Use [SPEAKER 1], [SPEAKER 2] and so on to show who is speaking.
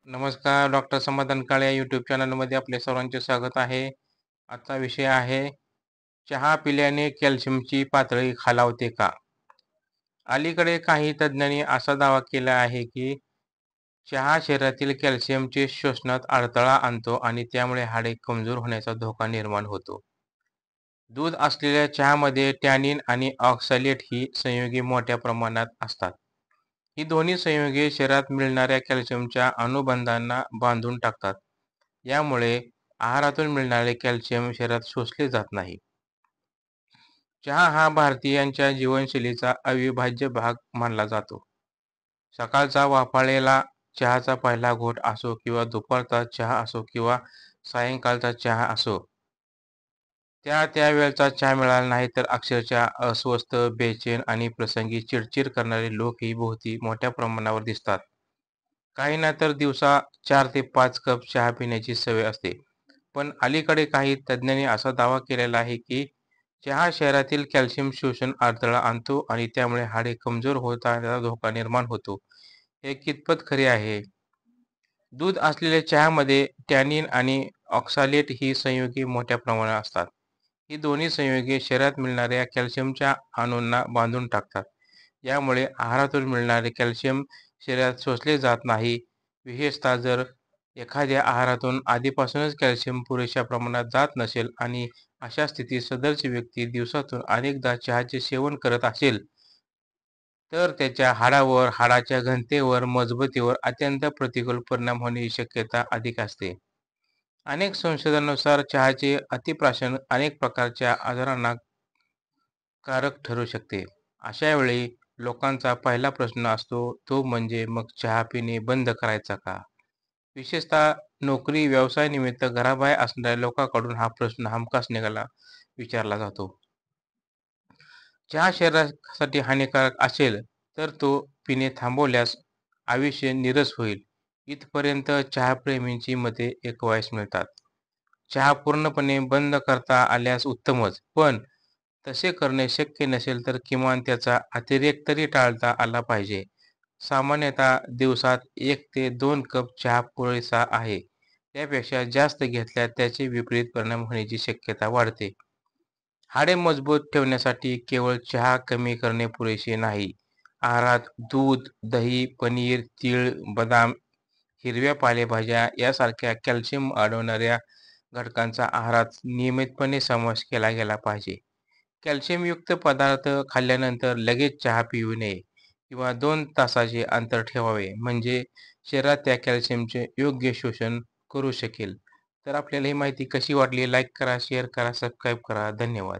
[SPEAKER 1] नमस्कार, डॉक्टर समाधान काळे या यूट्यूब चॅनलमध्ये आपले सर्वांचे स्वागत आहे. आजचा विषय आहे, चहा पिल्याने कॅल्शियमची पातळी खालावते का? अलीकडे काही तज्ज्ञांनी असा दावा केला आहे, की चहा शरीरातील कॅल्शियमचे शोषणात अडथळा आणतो आणि त्यामुळे हाडे कमजोर होण्याचा धोका निर्माण होतो. दूध असलेल्या चहामध्ये टॅनिन आणि ऑक्सॅलेट ही संयुगे मोठ्या प्रमाणात असतात. ही दोन्ही संयुगे शरीरात मिळणाऱ्या कॅल्शियमच्या अणुबंधांना बांधून टाकतात. यामुळे आहारातून मिळणारे कॅल्शियम शरीरात शोषले जात नाही. चहा हा भारतीयांच्या जीवनशैलीचा अविभाज्य भाग मानला जातो. सकाळचा वाफाळलेला चहाचा पहिला घोट असो किंवा दुपारचा चहा असो किंवा सायंकाळचा चहा असो, त्या वेळचा चहा मिळाला नाही तर अक्षरशः अस्वस्थ, बेचैन आणि प्रसंगी चिडचिड करणारे लोकही भोवती मोठ्या प्रमाणावर दिसतात. काहींना तर दिवसा 4 ते 5 कप चहा पिण्याची सवय असते. पण अलीकडे काही तज्ज्ञांनी असा दावा केलेला आहे, की चहा शरीरातील कॅल्शियम शोषण अडथळा आणतो आणि त्यामुळे हाडे कमजोर होण्याचा धोका निर्माण होतो. हे कितपत खरे आहे? दूध असलेल्या चहामध्ये टॅनिन आणि ऑक्सॅलेट ही संयुगे मोठ्या प्रमाणात असतात. ही दोन्ही संयुगे शरीरात मिळणाऱ्या कॅल्शियमच्या अणूंना बांधून टाकतात. यामुळे आहारातून मिळणारे कॅल्शियम शरीरात शोषले जात नाही. विशेषतः जर एखाद्या आहारातून आधीपासूनच कॅल्शियम पुरेशा प्रमाणात जात नसेल आणि अशा स्थितीत सदरची व्यक्ती दिवसातून अनेकदा चहाचे सेवन करत असेल, तर त्याच्या हाडावर, हाडाच्या घनतेवर, मजबुतीवर अत्यंत प्रतिकूल परिणाम होण्याची शक्यता अधिक असते. अनेक संशोधनानुसार चहाचे अतिप्राशन अनेक प्रकारच्या आजारांना कारक ठरू शकते. अशा वेळी लोकांचा पहिला प्रश्न असतो तो म्हणजे मग चहा पिणे बंद करायचा का? विशेषतः नोकरी, व्यवसायानिमित्त घराबाहेर असणाऱ्या लोकांकडून हा प्रश्न हमखास विचारला जातो. चहा शरीरासाठी हानिकारक असेल तर तो पिणे थांबवल्यास आयुष्य नीरस होईल, इथपर्यंत चहाप्रेमींची मते एकवयास मिळतात. चहा पूर्णपणे बंद करता आल्यास उत्तमच, पण तसे करणे शक्य नसेल तर किमान त्याचा अतिरेक तरी टाळता आला पाहिजे. सामान्यतः दिवसात 1 ते 2 कप चहा पुरेसा आहे. त्यापेक्षा जास्त घेतल्यास त्याचे विपरीत परिणाम होण्याची शक्यता वाढते. हाडे मजबूत ठेवण्यासाठी केवळ चहा कमी करणे पुरेसे नाही. आहारात दूध, दही, पनीर, तीळ, बदाम, हिरव्या पालेभाज्या यासारख्या कॅल्शियम वाढवणाऱ्या घटकांचा आहारात नियमितपणे समावेश केला गेला पाहिजे. कॅल्शियमयुक्त पदार्थ खाल्ल्यानंतर लगेच चहा पिऊ नये किंवा 2 तासाचे अंतर ठेवावे, म्हणजे शरीरात त्या कॅल्शियमचे योग्य शोषण करू शकेल. तर आपल्याला ही माहिती कशी वाटली? लाईक करा, शेअर करा, सबस्क्राईब करा. धन्यवाद.